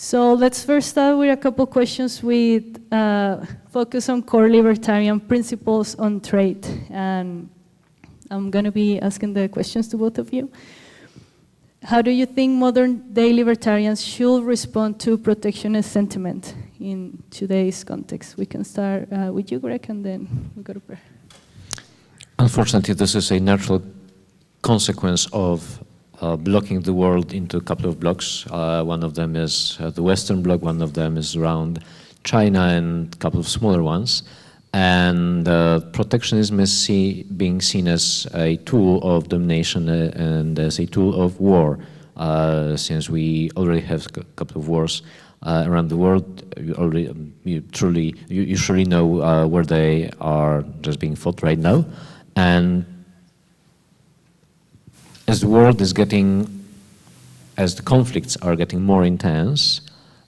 So let's first start with a couple questions with focus on core libertarian principles on trade. And I'm going to be asking the questions to both of you. How do you think modern-day libertarians should respond to protectionist sentiment in today's context? We can start with you, Greg, and then we go to Per. Unfortunately, this is a natural consequence of blocking the world into a couple of blocks. One of them is the Western bloc, one of them is around China, and a couple of smaller ones. And protectionism is being seen as a tool of domination and as a tool of war, since we already have a couple of wars around the world. You surely know where they are just being fought right now. And as the world is as the conflicts are getting more intense,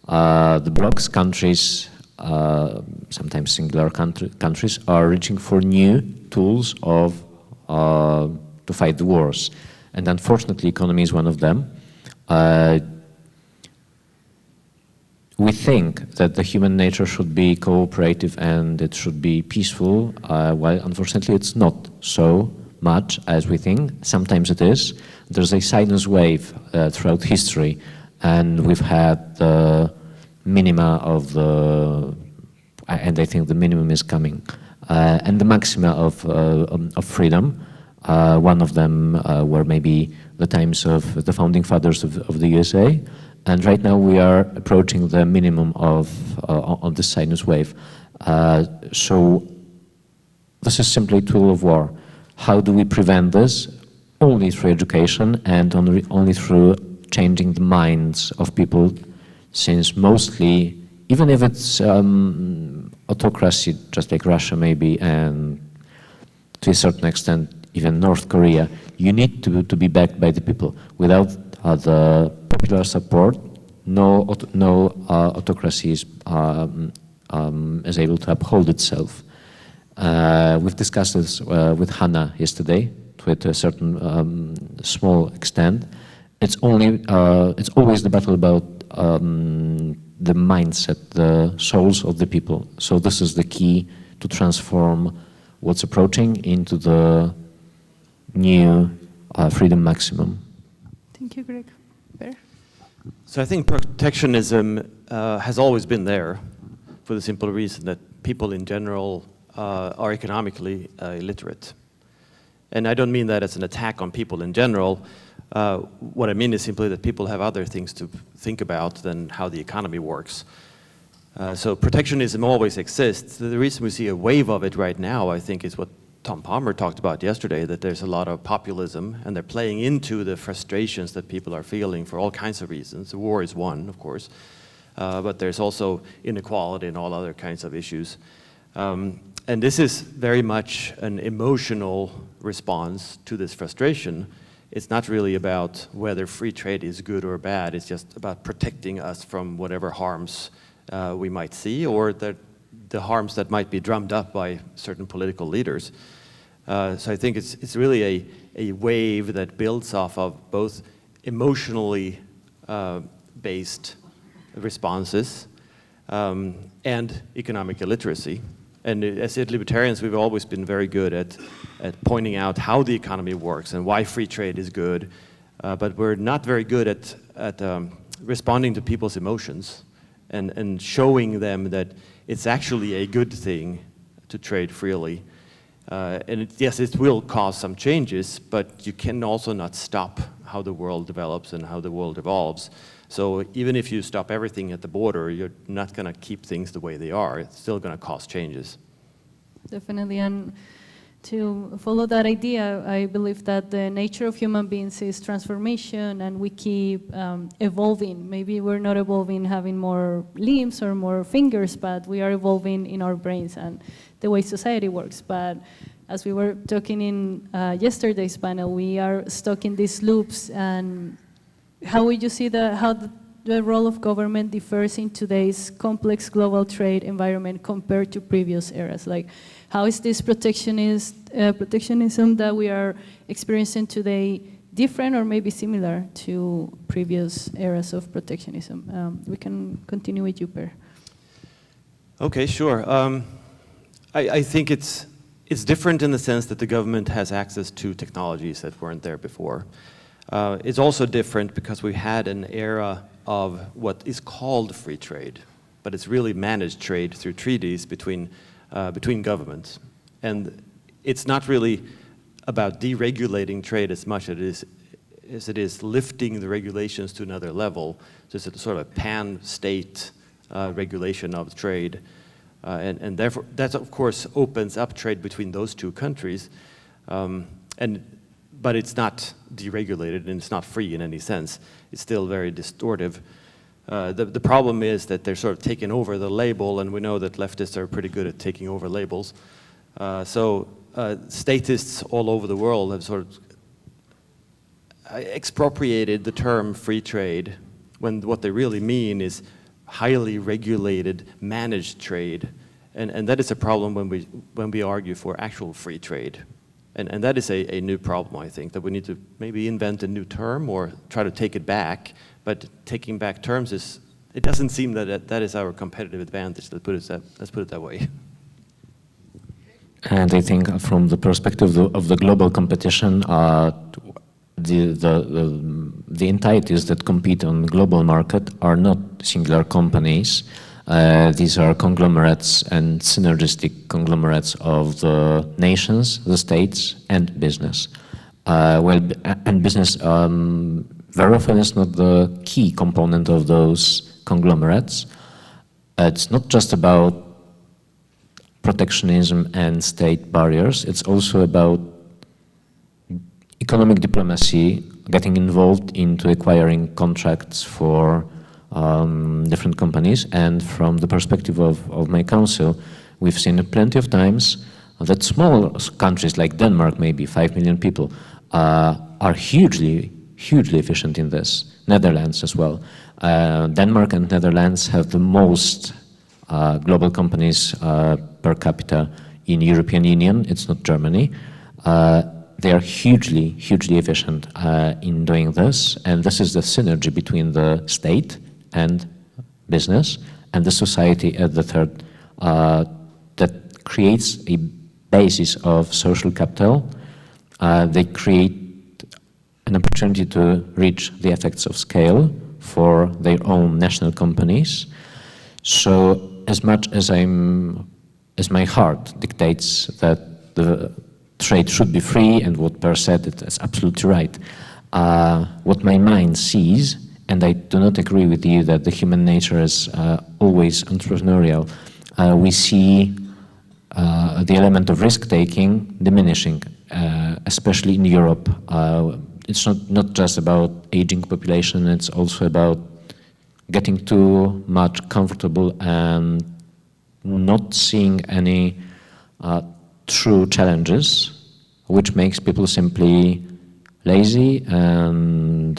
the blocs, countries, sometimes singular countries are reaching for new tools to fight the wars. And unfortunately, economy is one of them. We think that the human nature should be cooperative and it should be peaceful, while unfortunately it's not so much as we think. Sometimes it is. There's a sinus wave throughout history, and we've had the minima of and I think the minimum is coming, and the maxima of freedom. One of them were maybe the times of the founding fathers of the USA, and right now we are approaching the minimum on the sinus wave. So this is simply a tool of war. How do we prevent this? Only through education and only through changing the minds of people, since mostly, even if it's autocracy, just like Russia maybe, and to a certain extent even North Korea, you need to be backed by the people. Without the popular support, no autocracy is able to uphold itself. We've discussed this with Hannah yesterday, to a certain small extent. It's always the battle about the mindset, the souls of the people. So this is the key to transform what's approaching into the new freedom maximum. Thank you, Greg. Per? So I think protectionism has always been there for the simple reason that people in general are economically illiterate. And I don't mean that as an attack on people in general. What I mean is simply that people have other things to think about than how the economy works. So protectionism always exists. The reason we see a wave of it right now, I think, is what Tom Palmer talked about yesterday, that there's a lot of populism, and they're playing into the frustrations that people are feeling for all kinds of reasons. The war is one, of course, but there's also inequality and all other kinds of issues. And this is very much an emotional response to this frustration. It's not really about whether free trade is good or bad. It's just about protecting us from whatever harms we might see, or the harms that might be drummed up by certain political leaders. So I think it's really a wave that builds off of both emotionally based responses and economic illiteracy. And as libertarians, we've always been very good at pointing out how the economy works and why free trade is good, but we're not very good at responding to people's emotions and showing them that it's actually a good thing to trade freely. And yes, it will cause some changes, but you can also not stop how the world develops and how the world evolves. So even if you stop everything at the border, you're not going to keep things the way they are. It's still going to cause changes. Definitely, and to follow that idea, I believe that the nature of human beings is transformation, and we keep evolving. Maybe we're not evolving having more limbs or more fingers, but we are evolving in our brains and the way society works. But as we were talking in yesterday's panel, we are stuck in these loops. And how would you see how the role of government differs in today's complex global trade environment compared to previous eras? Like, how is this protectionism that we are experiencing today different or maybe similar to previous eras of protectionism. We can continue with you, Per. Okay, sure. I think it's different in the sense that the government has access to technologies that weren't there before. It's also different because we had an era of what is called free trade, but it's really managed trade through treaties between governments. And it's not really about deregulating trade as much as it is lifting the regulations to another level. So it's a sort of pan-state regulation of trade. And therefore, that of course opens up trade between those two countries. But it's not deregulated and it's not free in any sense. It's still very distortive. The problem is that they're sort of taking over the label, and we know that leftists are pretty good at taking over labels. So statists all over the world have sort of expropriated the term free trade when what they really mean is highly regulated, managed trade. And that is a problem when we argue for actual free trade. And that is a new problem, I think, that we need to maybe invent a new term or try to take it back. But taking back terms it doesn't seem that is our competitive advantage, let's put it that way. And I think from the perspective of the global competition, the entities that compete on the global market are not singular companies. These are conglomerates and synergistic conglomerates of the nations, the states, and business. And business very often is not the key component of those conglomerates. It's not just about protectionism and state barriers. It's also about economic diplomacy, getting involved into acquiring contracts for different companies. And from the perspective of my council, we've seen plenty of times that small countries like Denmark, maybe 5 million people, are hugely efficient in this. Netherlands as well. Denmark and Netherlands have the most global companies per capita in European Union. It's not Germany. They are hugely efficient in doing this, and this is the synergy between the state and business and the society at the third that creates a basis of social capital. They create an opportunity to reach the effects of scale for their own national companies. So as much as my heart dictates that the trade should be free, and what Per said, it's absolutely right. What my mind sees, and I do not agree with you that the human nature is always entrepreneurial, we see the element of risk-taking diminishing, especially in Europe. It's not just about aging population, it's also about getting too much comfortable and not seeing any true challenges, which makes people simply lazy and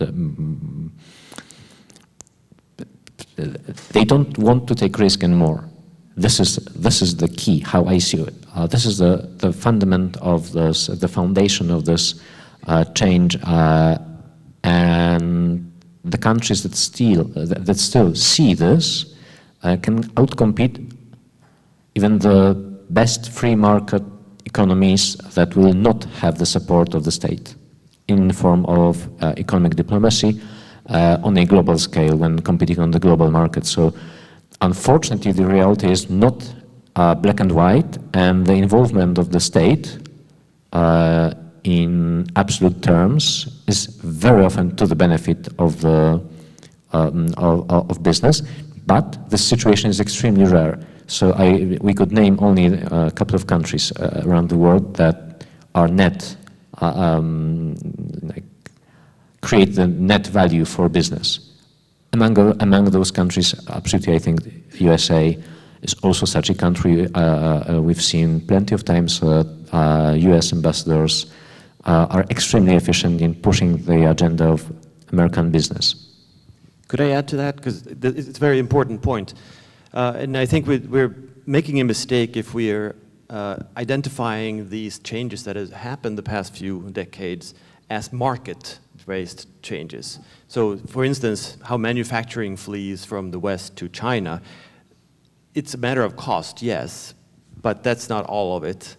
they don't want to take risk anymore. This is the key, how I see it. This is the fundament of this, the foundation of this change, and the countries that still see this can outcompete even the best free market economies that will not have the support of the state in the form of economic diplomacy on a global scale when competing on the global market. So unfortunately, the reality is not black and white, and the involvement of the state in absolute terms is very often to the benefit of the of business, but the situation is extremely rare. So we could name only a couple of countries around the world that are net, create the net value for business. Among those countries, absolutely, I think the USA is also such a country. We've seen plenty of times US ambassadors are extremely efficient in pushing the agenda of American business. Could I add to that? Because it's a very important point. And I think we're making a mistake if we are identifying these changes that have happened the past few decades as market changes. So, for instance, how manufacturing flees from the West to China, it's a matter of cost, yes, but that's not all of it.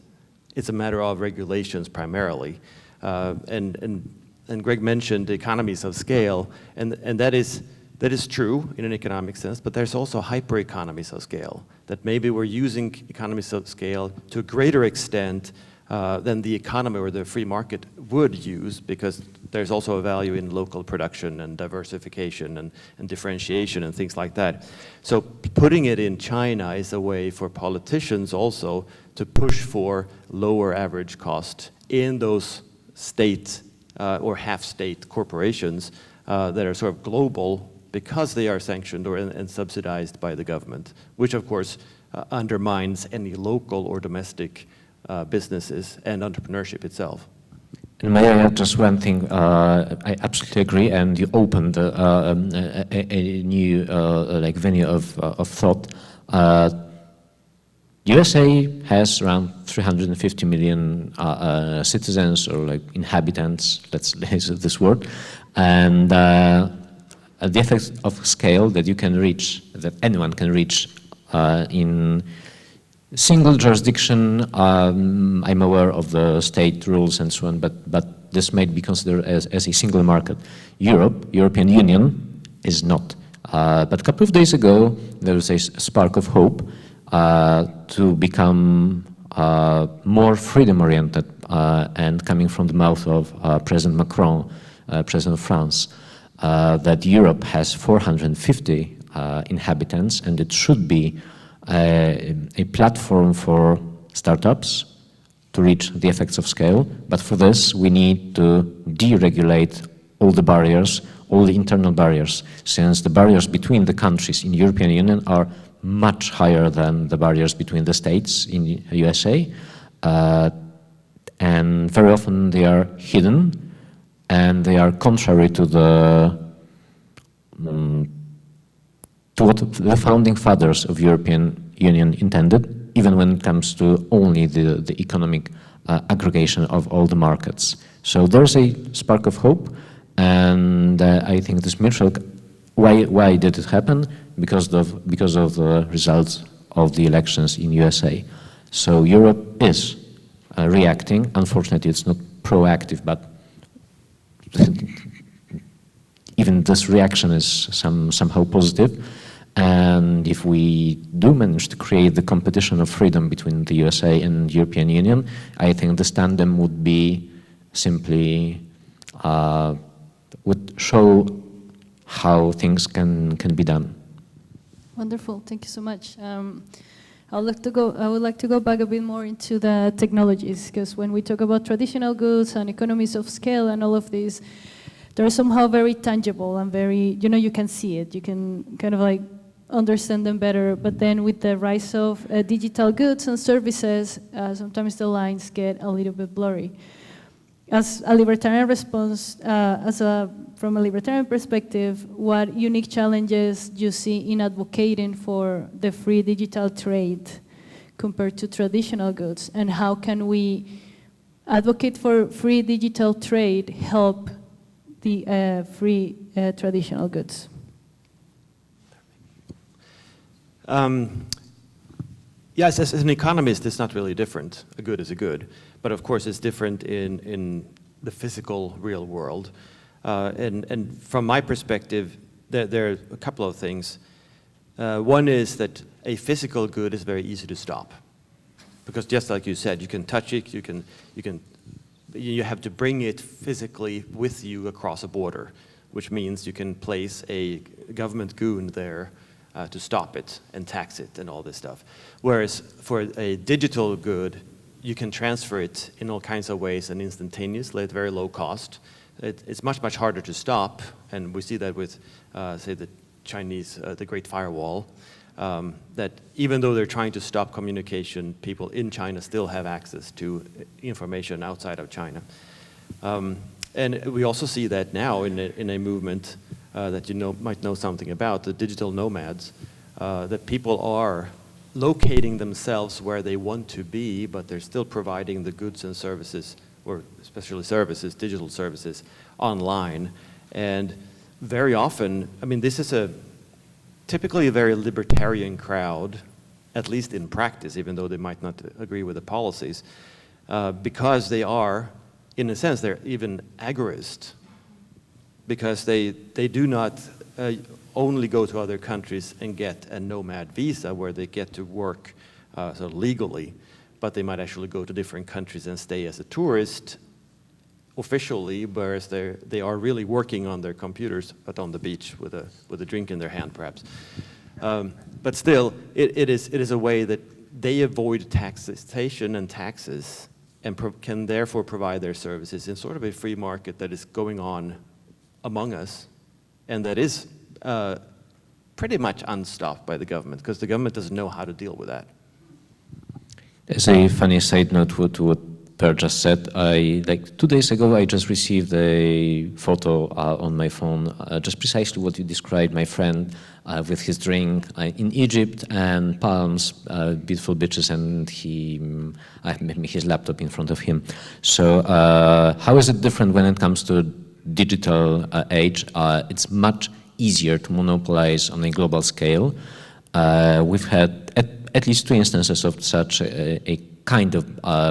It's a matter of regulations primarily. And Greg mentioned economies of scale, and that is true in an economic sense, but there's also hyper economies of scale, that maybe we're using economies of scale to a greater extent than the economy or the free market would use, because there's also a value in local production and diversification and differentiation and things like that. So putting it in China is a way for politicians also to push for lower average cost in those state or half-state corporations that are sort of global, because they are sanctioned and subsidized by the government, which of course undermines any local or domestic businesses and entrepreneurship itself. And may I add just one thing? I absolutely agree, and you opened a new like venue of thought. USA has around 350 million citizens, or like inhabitants, let's use this word, and the effects of scale that you can reach, that anyone can reach in single jurisdiction. I'm aware of the state rules and so on, but this might be considered as a single market. European Union is not. But a couple of days ago, there was a spark of hope to become more freedom-oriented, and coming from the mouth of President Macron, President of France, that Europe has 450 inhabitants, and it should be a platform for startups to reach the effects of scale. But for this, we need to deregulate all the barriers, all the internal barriers, since the barriers between the countries in the European Union are much higher than the barriers between the states in the USA. And very often they are hidden, and they are contrary to what the founding fathers of European Union intended, even when it comes to only the economic aggregation of all the markets. So there's a spark of hope, and I think this mutual. Why did it happen? Because of the results of the elections in USA. So Europe is reacting. Unfortunately, it's not proactive, but even this reaction is somehow positive. And if we do manage to create the competition of freedom between the USA and the European Union, I think this tandem would be simply, would show how things can be done. Wonderful, thank you so much. I would like to go back a bit more into the technologies, because when we talk about traditional goods and economies of scale and all of these, they're somehow very tangible and very, you can see it, you can kind of like understand them better. But then with the rise of digital goods and services, sometimes the lines get a little bit blurry. As a libertarian response, from a libertarian perspective, what unique challenges do you see in advocating for the free digital trade compared to traditional goods? And how can we advocate for free digital trade help the free traditional goods? Yes, as an economist, it's not really different. A good is a good. But of course, it's different in the physical, real world. And from my perspective, there are a couple of things. One is that a physical good is very easy to stop. Because just like you said, you can touch it, you have to bring it physically with you across a border, which means you can place a government goon there to stop it and tax it and all this stuff. Whereas for a digital good, you can transfer it in all kinds of ways and instantaneously at very low cost. It's much, much harder to stop, and we see that with, say, the Chinese, the Great Firewall, that even though they're trying to stop communication, people in China still have access to information outside of China. And we also see that now in a movement that might know something about, the digital nomads, that people are locating themselves where they want to be, but they're still providing the goods and services or especially services, digital services, online. And very often, I mean, this is typically a very libertarian crowd, at least in practice, even though they might not agree with the policies, because they are, in a sense, they're even agorist, because they do not only go to other countries and get a nomad visa where they get to work sort of legally, but they might actually go to different countries and stay as a tourist officially, whereas they are really working on their computers, but on the beach with a drink in their hand, perhaps. But still, it is a way that they avoid taxation and taxes, and can therefore provide their services in sort of a free market that is going on among us, and that is pretty much unstopped by the government, because the government doesn't know how to deal with that. As a funny side note to what Per just said, like 2 days ago, I just received a photo on my phone, just precisely what you described, my friend with his drink in Egypt and palms, beautiful beaches, and maybe his laptop in front of him. So how is it different when it comes to digital age? It's much easier to monopolize on a global scale. We've had at least 2 instances of such a kind of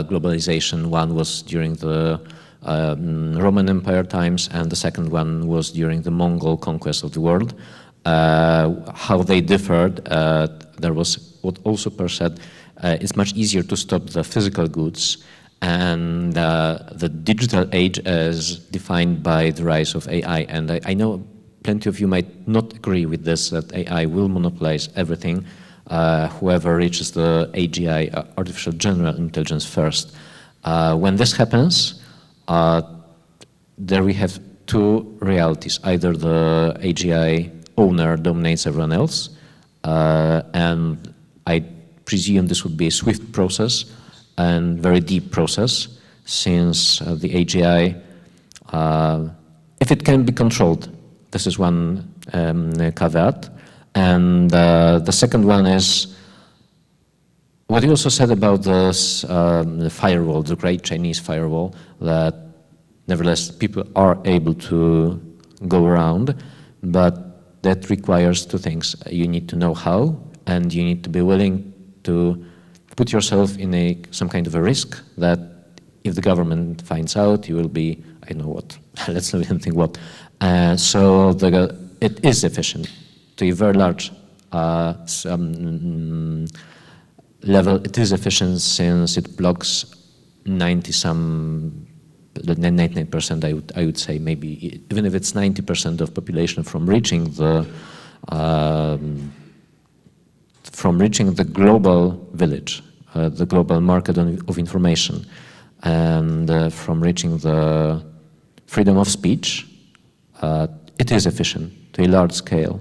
globalization. One was during the Roman Empire times, and the second one was during the Mongol conquest of the world. How they differed, there was what also Per said, it's much easier to stop the physical goods, and the digital age as defined by the rise of AI. And I know plenty of you might not agree with this, that AI will monopolize everything. Whoever reaches the AGI, artificial general intelligence, first. When this happens, there we have 2 realities. Either the AGI owner dominates everyone else, and I presume this would be a swift process and very deep process, since the AGI, if it can be controlled, this is one caveat. And the second one is what you also said about this, the firewall, the great Chinese firewall, that nevertheless people are able to go around, but that requires 2 things. You need to know how, and you need to be willing to put yourself in some kind of a risk that if the government finds out, you will be, I know what, let's not even think what. So it is efficient. To a very large level, it is efficient, since it blocks 99%, I would say, maybe, even if it's 90% of population from reaching the global village, the global market of information, and from reaching the freedom of speech. It is efficient to a large scale.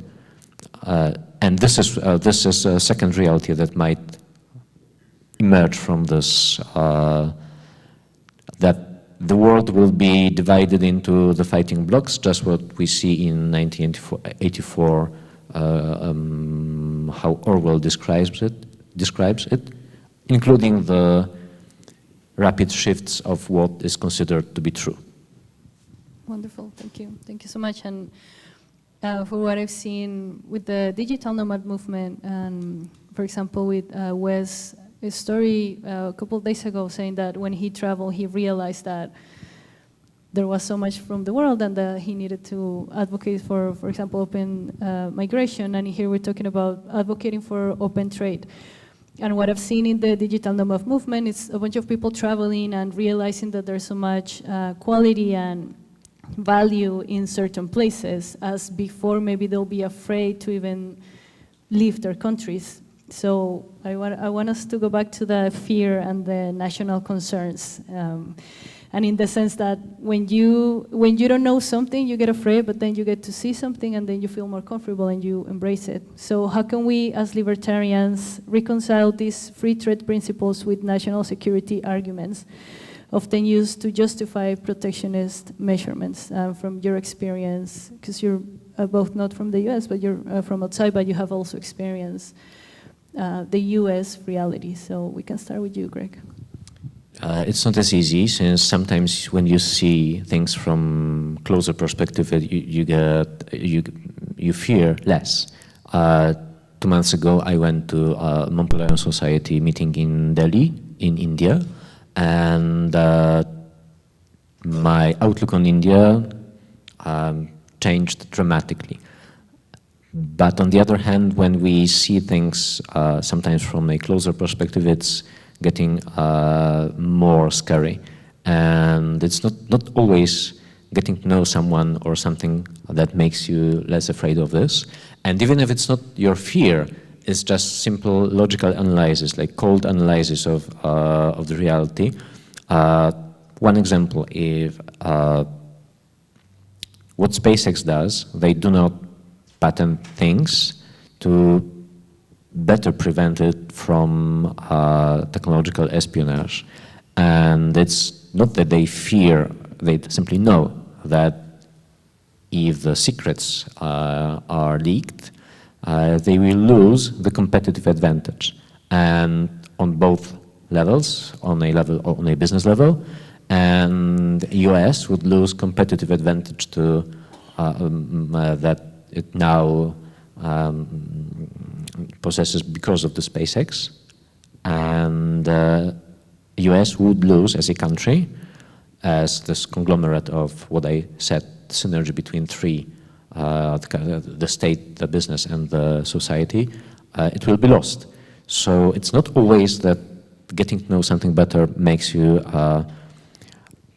And this is a second reality that might emerge from this, that the world will be divided into the fighting blocks, just what we see in 1984, how Orwell describes it, including the rapid shifts of what is considered to be true. Wonderful, thank you. Thank you so much. And for what I've seen with the digital nomad movement, and for example with Wes, a story a couple of days ago saying that when he traveled, he realized that there was so much from the world, and that he needed to advocate for example, open migration. And here we're talking about advocating for open trade. And what I've seen in the digital nomad movement is a bunch of people traveling and realizing that there's so much quality and value in certain places, as before maybe they'll be afraid to even leave their countries. So I want us to go back to the fear and the national concerns, and in the sense that when you don't know something, you get afraid, but then you get to see something, and then you feel more comfortable and you embrace it. So how can we as libertarians reconcile these free trade principles with national security arguments often used to justify protectionist measurements? From your experience, because you're both not from the US, but you're from outside, but you have also experienced the US reality. So we can start with you, Greg. It's not as easy, since sometimes when you see things from closer perspective, you fear less. 2 months ago, I went to a Montpellier Society meeting in Delhi, in India, and my outlook on India changed dramatically. But on the other hand, when we see things sometimes from a closer perspective, it's getting more scary. And it's not always getting to know someone or something that makes you less afraid of this. And even if it's not your fear, it's just simple logical analysis, like cold analysis of the reality. One example, if what SpaceX does, they do not patent things to better prevent it from technological espionage. And it's not that they fear, they simply know that if the secrets are leaked, they will lose the competitive advantage. And on both levels, on a business level, and the US would lose competitive advantage to that it now possesses because of the SpaceX, and US would lose as a country, as this conglomerate of what I said, synergy between three, the state, the business, and the society, it will be lost. So it's not always that getting to know something better makes you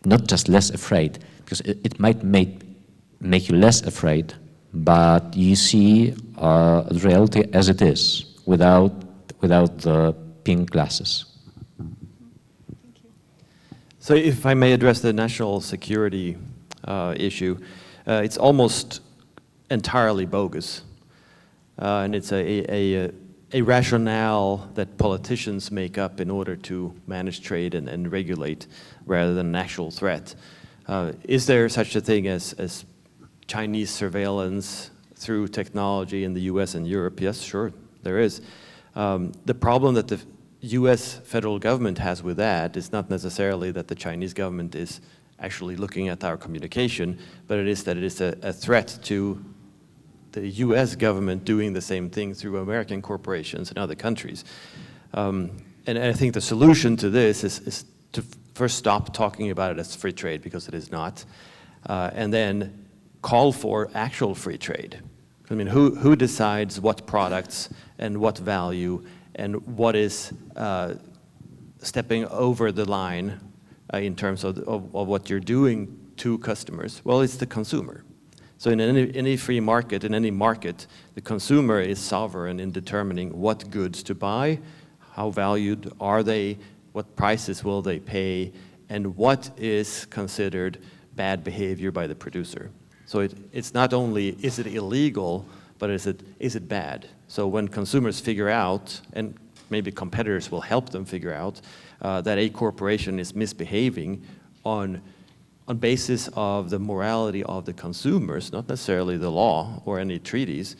not just less afraid, because it might make you less afraid, but you see the reality as it is, without the pink glasses. So if I may address the national security issue, it's almost entirely bogus. And it's a rationale that politicians make up in order to manage trade and regulate rather than an actual threat. Is there such a thing as Chinese surveillance through technology in the US and Europe? Yes, sure, there is. The problem that the US federal government has with that is not necessarily that the Chinese government is actually looking at our communication, but it is that it is a threat to the US government doing the same thing through American corporations in other countries. And I think the solution to this is to first stop talking about it as free trade, because it is not, and then call for actual free trade. I mean, who decides what products and what value and what is stepping over the line in terms of what you're doing to customers? Well, it's the consumer. So in any free market, in any market, the consumer is sovereign in determining what goods to buy, how valued are they, what prices will they pay, and what is considered bad behavior by the producer. So it's not only is it illegal, but is it bad? So when consumers figure out, and maybe competitors will help them figure out, that a corporation is misbehaving on basis of the morality of the consumers, not necessarily the law or any treaties,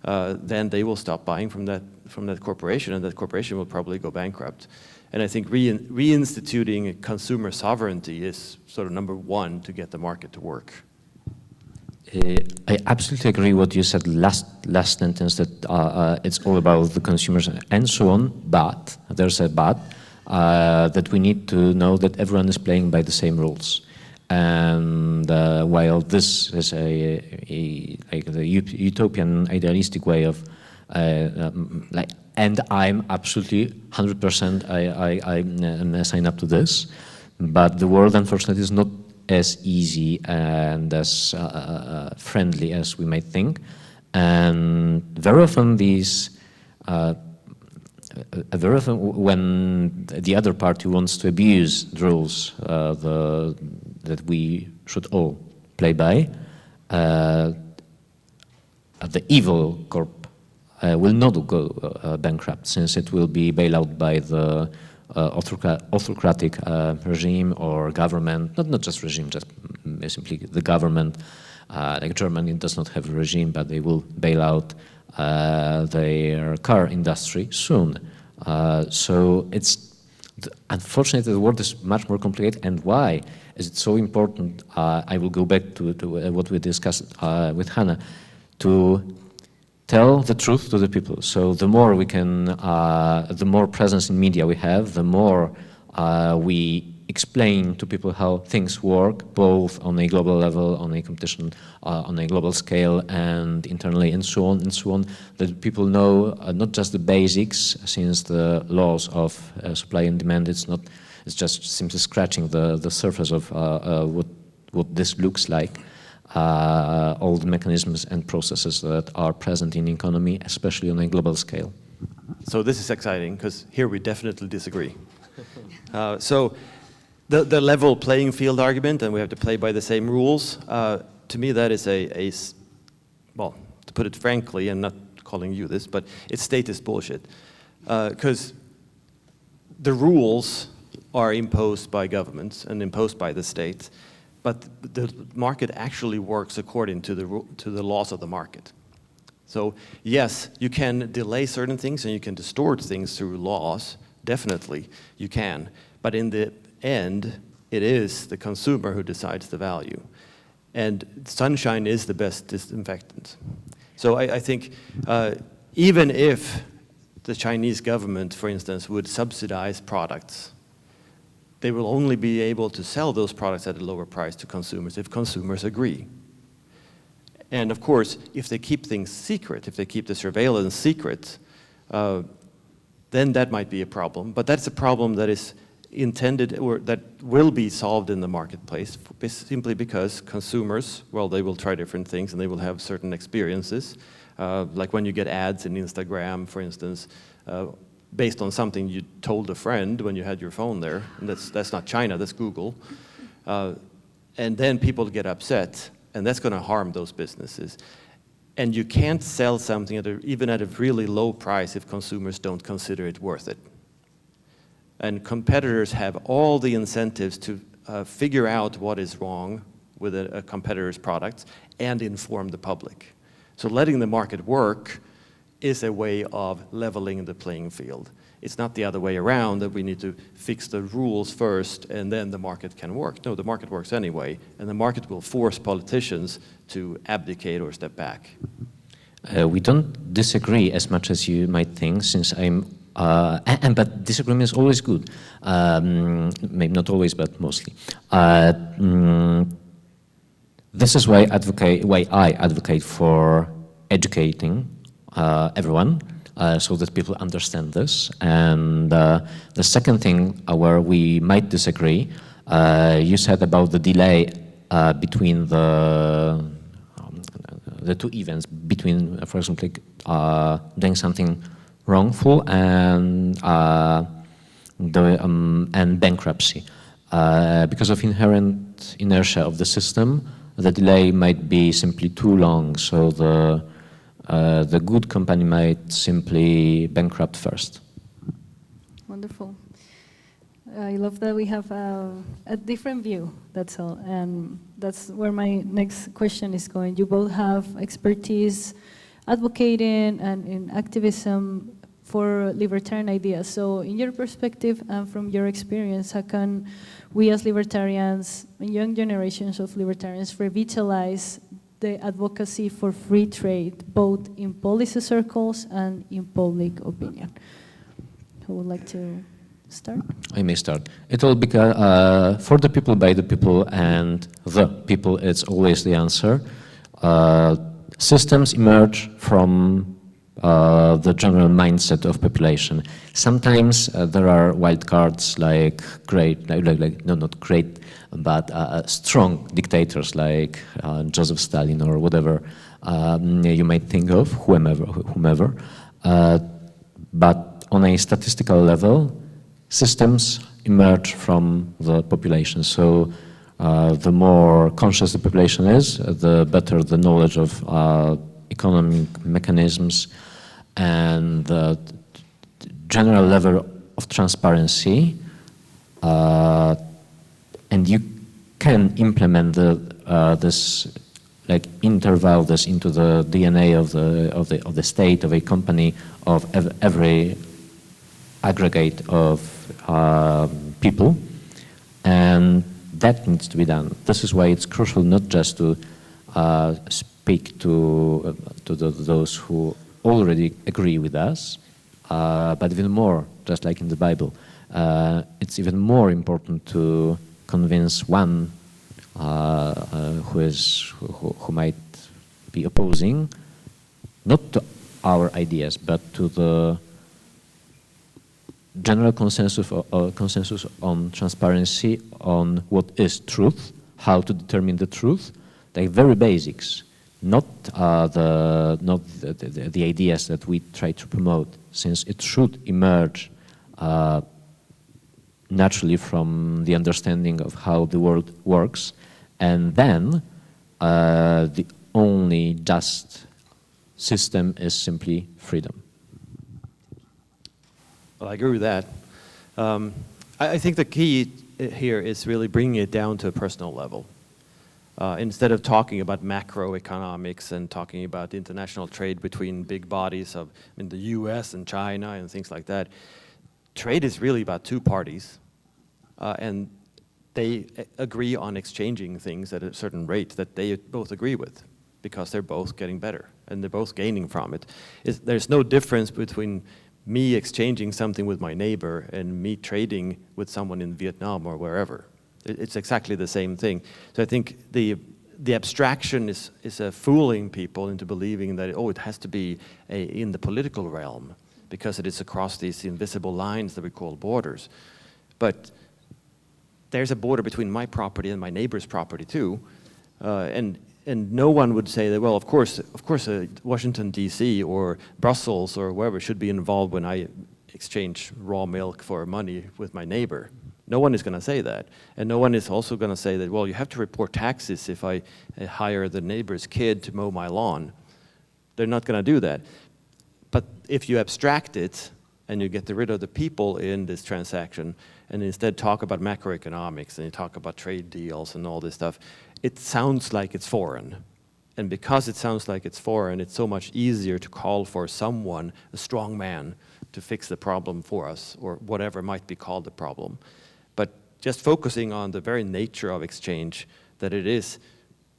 then they will stop buying from that corporation, and that corporation will probably go bankrupt. And I think reinstituting consumer sovereignty is sort of number one to get the market to work. I absolutely agree what you said last sentence, that it's all about the consumers and so on, but, there's a but, that we need to know that everyone is playing by the same rules. And while this is a utopian, idealistic way of, and I'm absolutely 100% I sign up to this, but the world unfortunately is not as easy and as friendly as we might think. And very often when the other party wants to abuse the rules that we should all play by, the evil corp will not go bankrupt, since it will be bailed out by the autocratic regime or government, not just regime, just simply the government. Like Germany does not have a regime, but they will bail out their car industry soon. So it's Unfortunately, the world is much more complicated. And why is it so important? I will go back to what we discussed with Hannah, to tell the truth to the people. So the more we can, the more presence in media we have, the more we explain to people how things work, both on a global level, on a competition, on a global scale, and internally, and so on, that people know not just the basics, since the laws of supply and demand, it's just simply scratching the surface of what this looks like, all the mechanisms and processes that are present in economy, especially on a global scale. So this is exciting, because here we definitely disagree. So the level playing field argument, and we have to play by the same rules, to me that is well, to put it frankly, and not calling you this, but it's statist bullshit. Because the rules are imposed by governments and imposed by the state, but the market actually works according to the laws of the market. So yes, you can delay certain things and you can distort things through laws, definitely you can, but in the end, it is the consumer who decides the value. And sunshine is the best disinfectant. So I think even if the Chinese government, for instance, would subsidize products, they will only be able to sell those products at a lower price to consumers if consumers agree. And of course, if they keep things secret, if they keep the surveillance secret, then that might be a problem. But that's a problem that is intended, or that will be solved in the marketplace, simply because consumers, well, they will try different things and they will have certain experiences. Like when you get ads in Instagram, for instance, based on something you told a friend when you had your phone there. And that's not China, that's Google. And then people get upset, and that's going to harm those businesses. And you can't sell something even at a really low price if consumers don't consider it worth it. And competitors have all the incentives to figure out what is wrong with a competitor's products and inform the public. So letting the market work is a way of leveling the playing field. It's not the other way around, that we need to fix the rules first and then the market can work. No, the market works anyway, and the market will force politicians to abdicate or step back. We don't disagree as much as you might think, since but disagreement is always good. Maybe not always, but mostly. This is why I advocate for educating everyone, so that people understand this. And the second thing where we might disagree, you said about the delay between the two events, between, for example, doing something wrongful and bankruptcy. Because of inherent inertia of the system, the delay might be simply too long, so the good company might simply bankrupt first. Wonderful. I love that we have a different view, that's all. And that's where my next question is going. You both have expertise advocating and in activism for libertarian ideas. So in your perspective and from your experience, how can we as libertarians, young generations of libertarians, revitalize the advocacy for free trade, both in policy circles and in public opinion? Who would like to start? I may start. It will be for the people, by the people, and the people, it's always the answer. Systems emerge from the general mindset of population. Sometimes there are wild cards like not great, but strong dictators like Joseph Stalin or whatever you might think of, whomever. But on a statistical level, systems emerge from the population. So the more conscious the population is, the better the knowledge of economic mechanisms and the general level of transparency, and you can implement this, like interval this into the DNA of the state, of a company, of every aggregate of people, and that needs to be done. This is why it's crucial not just to speak to those who already agree with us, but even more, just like in the Bible, it's even more important to convince one who might be opposing, not to our ideas, but to the general consensus on transparency, on what is truth, how to determine the truth, like very basics, not the ideas that we try to promote, since it should emerge naturally from the understanding of how the world works, and then the only just system is simply freedom. Well, I agree with that. I think the key here is really bringing it down to a personal level. Instead of talking about macroeconomics and talking about international trade between big bodies of the US and China and things like that, trade is really about two parties, and they agree on exchanging things at a certain rate that they both agree with, because they're both getting better and they're both gaining from it. There's no difference between me exchanging something with my neighbor and me trading with someone in Vietnam or wherever. It's exactly the same thing. So I think the abstraction is fooling people into believing that, oh, it has to be in the political realm because it is across these invisible lines that we call borders. But there's a border between my property and my neighbor's property too. And no one would say that, well, of course, Washington, D.C. or Brussels or wherever should be involved when I exchange raw milk for money with my neighbor. No one is going to say that. And no one is also going to say that, well, you have to report taxes if I hire the neighbor's kid to mow my lawn. They're not going to do that. But if you abstract it and you get rid of the people in this transaction and instead talk about macroeconomics and you talk about trade deals and all this stuff, it sounds like it's foreign. And because it sounds like it's foreign, it's so much easier to call for someone, a strong man, to fix the problem for us, or whatever might be called the problem. But just focusing on the very nature of exchange, that it is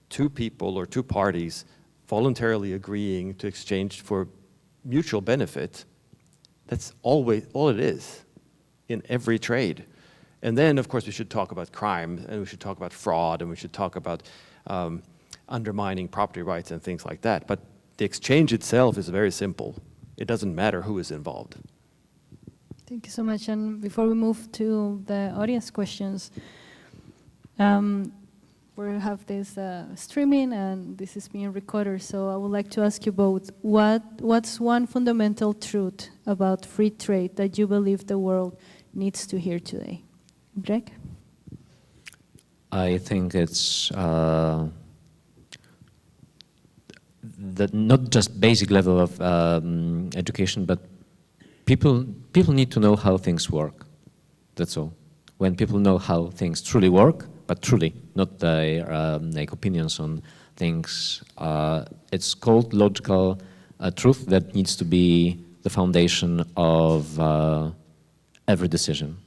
two people or two parties voluntarily agreeing to exchange for mutual benefit, that's always all it is in every trade. And then, of course, we should talk about crime, and we should talk about fraud, and we should talk about undermining property rights and things like that. But the exchange itself is very simple. It doesn't matter who is involved. Thank you so much. And before we move to the audience questions, we have this streaming, and this is being recorded. So I would like to ask you both, what's one fundamental truth about free trade that you believe the world needs to hear today? Greg? I think it's the not just basic level of education, but people need to know how things work. That's all. When people know how things truly work, but truly, not their like opinions on things, it's called logical truth that needs to be the foundation of every decision.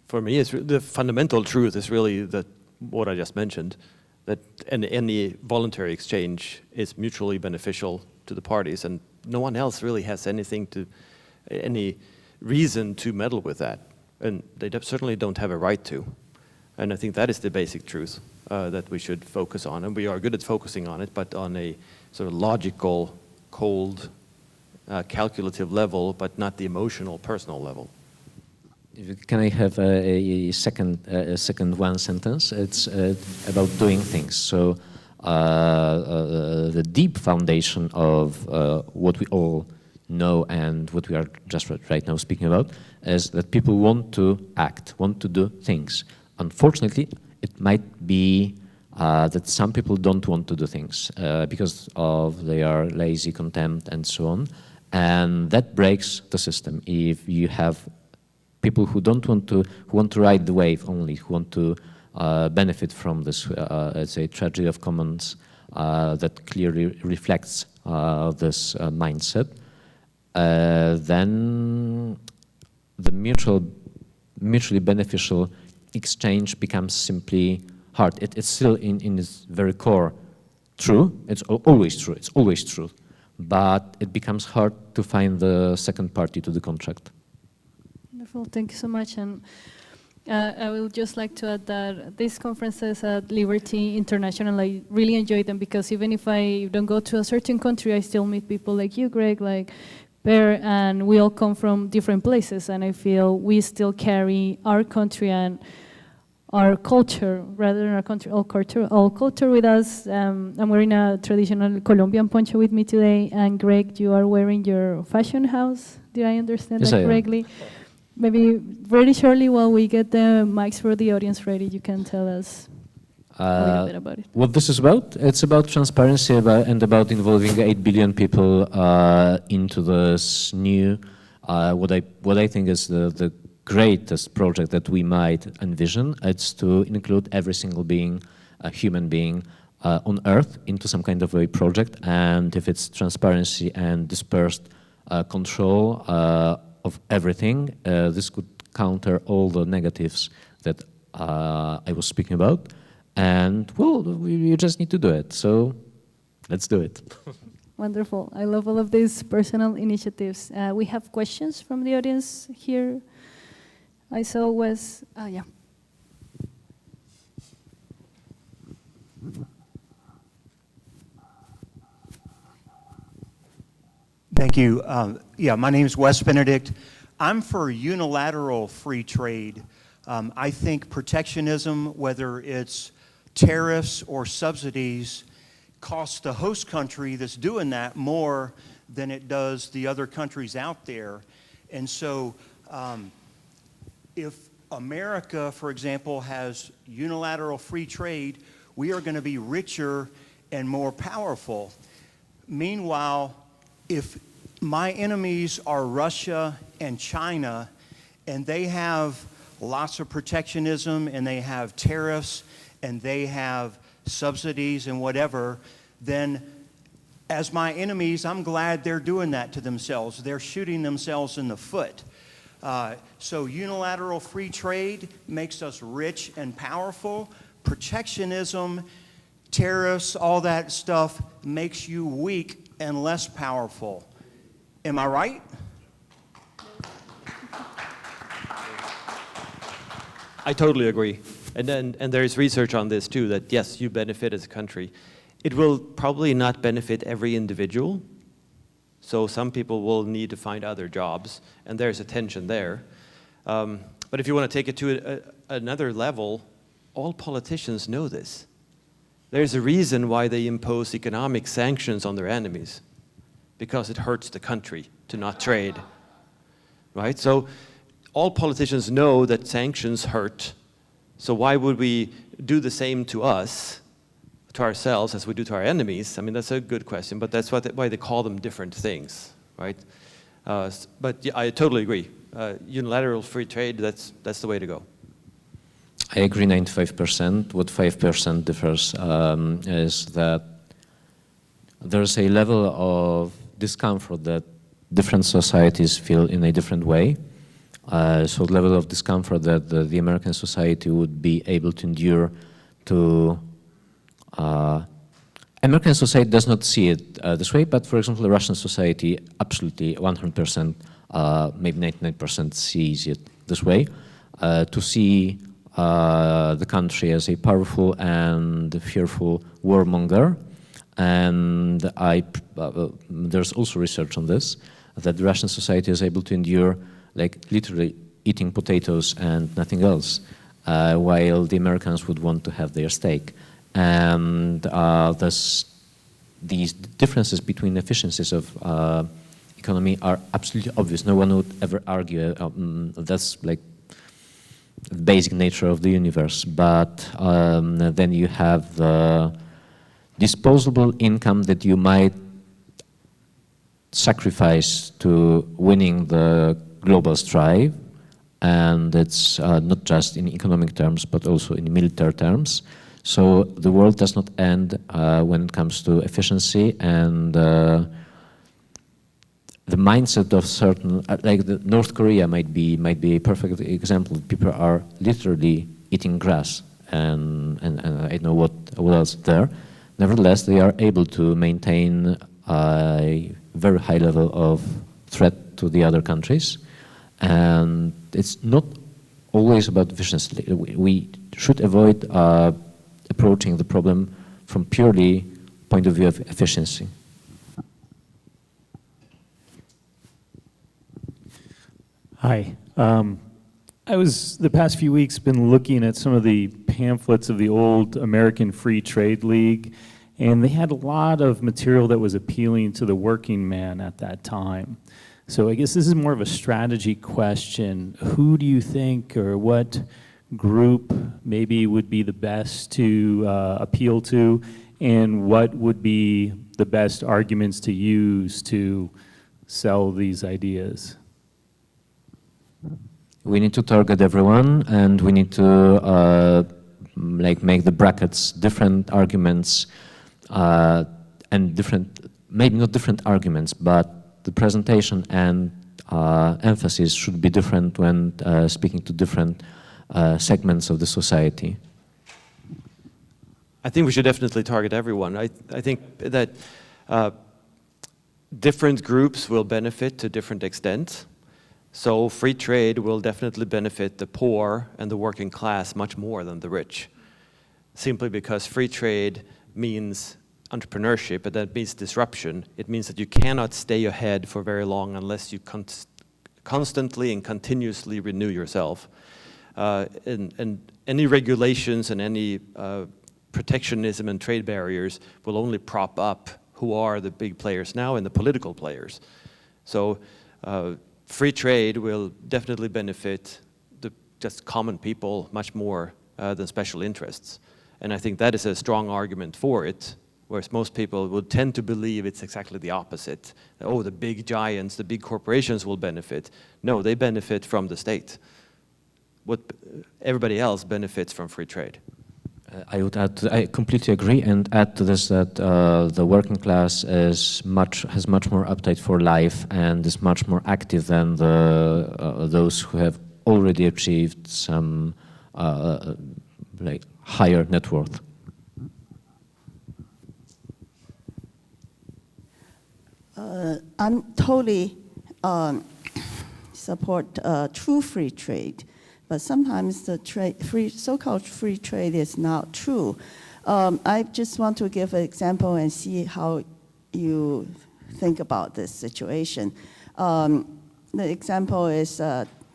For me, the fundamental truth is really that what I just mentioned, that any voluntary exchange is mutually beneficial to the parties, and no one else really has any reason to meddle with that, and they certainly don't have a right to. And I think that is the basic truth that we should focus on, and we are good at focusing on it, but on a sort of logical, cold, calculative level, but not the emotional, personal level. Can I have a second one sentence? It's about doing things. So the deep foundation of what we all know and what we are just right now speaking about is that people want to act, want to do things. Unfortunately, it might be that some people don't want to do things because of their lazy contempt and so on, and that breaks the system. If you have people who want to ride the wave only, who want to benefit from this, let's say, tragedy of commons that clearly reflects this mindset, then the mutually beneficial exchange becomes simply hard. It's still in its very core true. It's always true. It's always true. But it becomes hard to find the second party to the contract. Wonderful. Thank you so much. And I will just like to add that these conferences at Liberty International, I really enjoy them because even if I don't go to a certain country, I still meet people like you, Greg, like Per, and we all come from different places, and I feel we still carry our country and our culture, rather than our country, all culture with us. I'm wearing a traditional Colombian poncho with me today, and Greg, you are wearing your fashion house. Did I understand that correctly? Maybe very shortly, while we get the mics for the audience ready, you can tell us a little bit about it. What this is about? It's about transparency and about involving 8 billion people into this new, what I think is the greatest project that we might envision. It's to include every single being, human being, on Earth into some kind of a project. And if it's transparency and dispersed control of everything, this could counter all the negatives that I was speaking about. And, well, you just need to do it. So let's do it. Wonderful. I love all of these personal initiatives. We have questions from the audience here. I saw Wes. Yeah. Thank you. Yeah, my name is Wes Benedict. I'm for unilateral free trade. I think protectionism, whether it's tariffs or subsidies, costs the host country that's doing that more than it does the other countries out there. And so if America, for example, has unilateral free trade, we are going to be richer and more powerful. Meanwhile, if my enemies are Russia and China, and they have lots of protectionism, and they have tariffs, and they have subsidies and whatever, then as my enemies, I'm glad they're doing that to themselves. They're shooting themselves in the foot. So unilateral free trade makes us rich and powerful. Protectionism, tariffs, all that stuff makes you weak and less powerful. Am I right? I totally agree. And there is research on this too, that yes, you benefit as a country. It will probably not benefit every individual. So some people will need to find other jobs, and there's a tension there. But if you want to take it to another level, all politicians know this. There's a reason why they impose economic sanctions on their enemies, because it hurts the country to not trade, right? So all politicians know that sanctions hurt. So why would we do the same to us, to ourselves, as we do to our enemies? I mean, that's a good question, but that's why they call them different things, right? But yeah, I totally agree. Unilateral free trade, that's the way to go. I agree 95%. What 5% differs is that there's a level of discomfort that different societies feel in a different way. So the level of discomfort that the American society would be able to endure to... American society does not see it this way, but for example, the Russian society absolutely 100%, maybe 99% sees it this way. To see the country as a powerful and fearful warmonger. And there's also research on this, that the Russian society is able to endure like literally eating potatoes and nothing else, while the Americans would want to have their steak. And these differences between efficiencies of economy are absolutely obvious. No one would ever argue that's like the basic nature of the universe. But then you have the disposable income that you might sacrifice to winning the global strife, and it's not just in economic terms, but also in military terms. So the world does not end when it comes to efficiency, and the mindset of certain, like North Korea might be a perfect example. People are literally eating grass, and I know what else there. Nevertheless, they are able to maintain a very high level of threat to the other countries, and it's not always about efficiency. We should avoid approaching the problem from purely point of view of efficiency. Hi. I was, the past few weeks, been looking at some of the pamphlets of the old American Free Trade League, and they had a lot of material that was appealing to the working man at that time. So I guess this is more of a strategy question. Who do you think, or what group maybe would be the best to appeal to, and what would be the best arguments to use to sell these ideas? We need to target everyone, and we need to like make the brackets different arguments and different, maybe not different arguments, but the presentation and emphasis should be different when speaking to different segments of the society. I think we should definitely target everyone. I think that different groups will benefit to different extents. So free trade will definitely benefit the poor and the working class much more than the rich, simply because free trade means entrepreneurship, and that means disruption. It means that you cannot stay ahead for very long unless you constantly and continuously renew yourself. And any regulations and any protectionism and trade barriers will only prop up who are the big players now and the political players. So free trade will definitely benefit the just common people much more than special interests. And I think that is a strong argument for it, whereas most people would tend to believe it's exactly the opposite. Oh, the big giants, the big corporations will benefit. No, they benefit from the state. What everybody else benefits from free trade. I would add, I completely agree, and add to this that the working class has much more appetite for life and is much more active than those who have already achieved some like higher net worth. I'm totally support true free trade. But sometimes the so-called free trade is not true. I just want to give an example and see how you think about this situation. The example is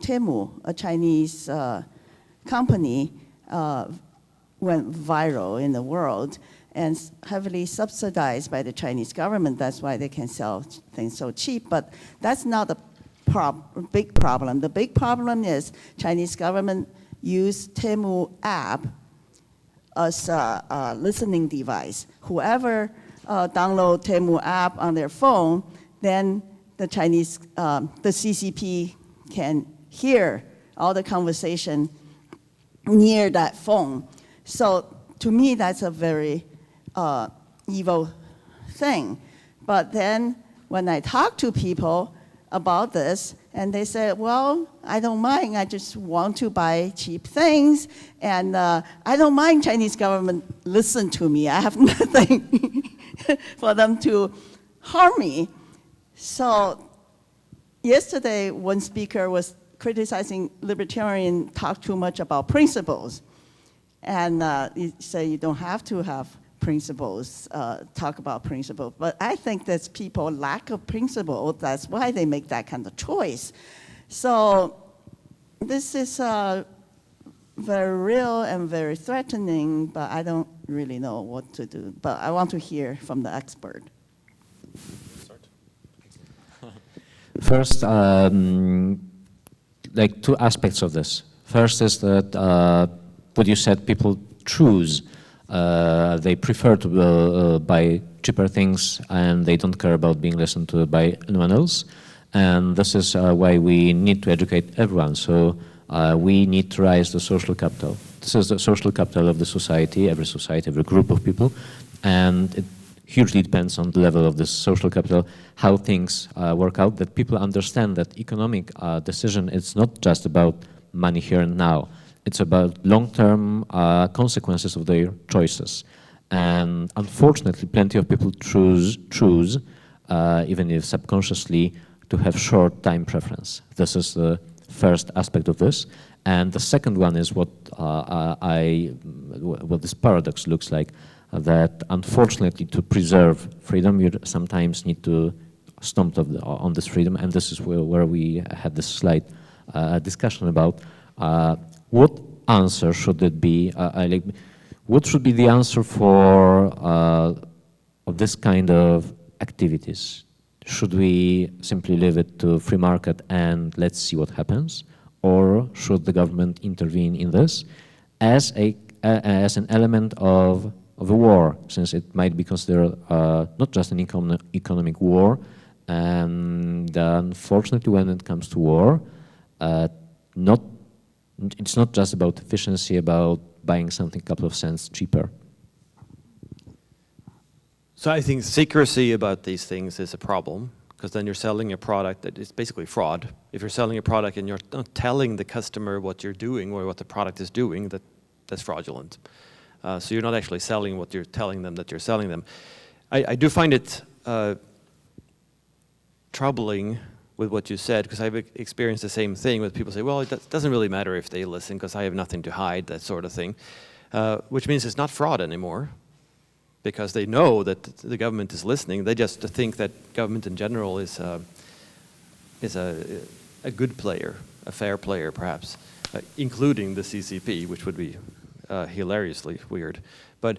Temu, a Chinese company, went viral in the world and heavily subsidized by the Chinese government. That's why they can sell things so cheap. But that's not the big problem. The big problem is Chinese government use Temu app as a listening device. Whoever download Temu app on their phone, then the Chinese, the CCP can hear all the conversation near that phone. So to me, that's a very evil thing. But then when I talk to people about this, and they say, well, I don't mind, I just want to buy cheap things, and I don't mind Chinese government listen to me, I have nothing for them to harm me. So yesterday, one speaker was criticizing libertarian talk too much about principles, and he said you don't have to have principles, talk about principles. But I think that's people lack of principle. That's why they make that kind of choice. So this is very real and very threatening, but I don't really know what to do. But I want to hear from the expert. First, like two aspects of this. First is that what you said, people choose. They prefer to buy cheaper things, and they don't care about being listened to by anyone else. And this is why we need to educate everyone. So we need to raise the social capital. This is the social capital of the society, every group of people. And hugely depends on the level of this social capital, how things work out, that people understand that economic decision is not just about money here and now. It's about long-term consequences of their choices. And unfortunately, plenty of people choose even if subconsciously, to have short time preference. This is the first aspect of this. And the second one is what this paradox looks like, that unfortunately to preserve freedom, you sometimes need to stomp on this freedom, and this is where we had this slight discussion about what answer should it be, what should be the answer for this kind of activities? Should we simply leave it to free market and let's see what happens? Or should the government intervene in this as an element of a war, since it might be considered not just an economic war, and unfortunately when it comes to war, it's not just about efficiency, about buying something a couple of cents cheaper. So I think secrecy about these things is a problem, because then you're selling a product that is basically fraud. If you're selling a product and you're not telling the customer what you're doing or what the product is doing, that's fraudulent. So you're not actually selling what you're telling them that you're selling them. I do find it troubling with what you said, because I've experienced the same thing with people say, well, it doesn't really matter if they listen because I have nothing to hide, that sort of thing, which means it's not fraud anymore, because they know that the government is listening. They just think that government in general is a good player, a fair player perhaps, including the CCP, which would be hilariously weird. But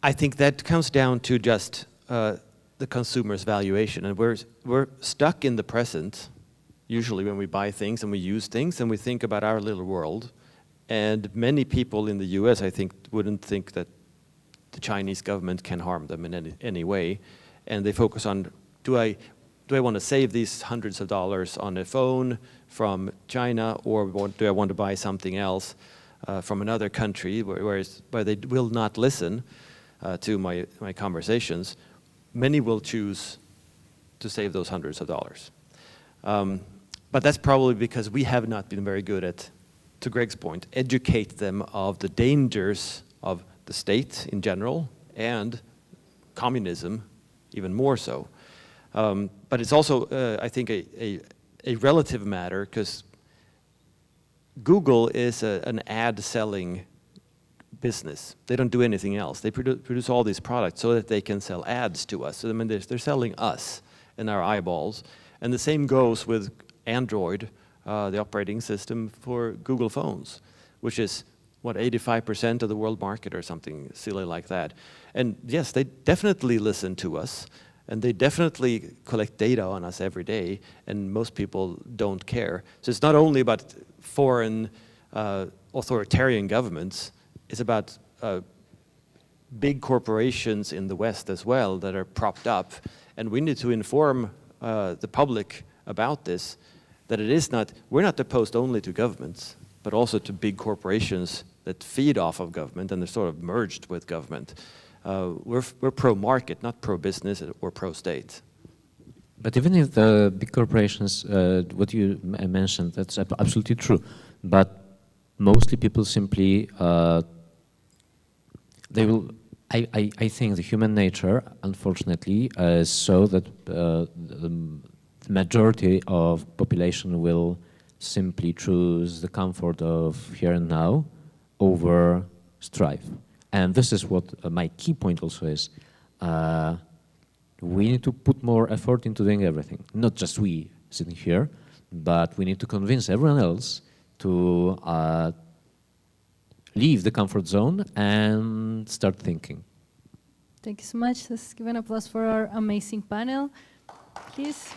I think that comes down to just the consumer's valuation, and we're stuck in the present usually when we buy things and we use things and we think about our little world. And many people in the US, I think, wouldn't think that the Chinese government can harm them in any way, and they focus on, do I want to save these hundreds of dollars on a phone from China, or do I want to buy something else from another country where they will not listen to my conversations? Many will choose to save those hundreds of dollars. But that's probably because we have not been very good at, to Greg's point, educate them of the dangers of the state in general and communism even more so. But it's also, I think, a relative matter, because Google is an ad-selling business. They don't do anything else. They produce all these products so that they can sell ads to us. So I mean, they're selling us and our eyeballs. And the same goes with Android, the operating system for Google phones, which is, what, 85% of the world market or something silly like that. And yes, they definitely listen to us, and they definitely collect data on us every day, and most people don't care. So it's not only about foreign authoritarian governments, it's about big corporations in the West as well that are propped up, and we need to inform the public about this, that it is not, we're not opposed only to governments, but also to big corporations that feed off of government and they're sort of merged with government. We're pro-market, not pro-business or pro-state. But even if the big corporations, what you mentioned, that's absolutely true. But mostly people simply, they will, I think the human nature, unfortunately, is so that the majority of population will simply choose the comfort of here and now over strife. And this is what my key point also is. We need to put more effort into doing everything. Not just we sitting here, but we need to convince everyone else to leave the comfort zone and start thinking. Thank you so much. Let's give an applause for our amazing panel, please.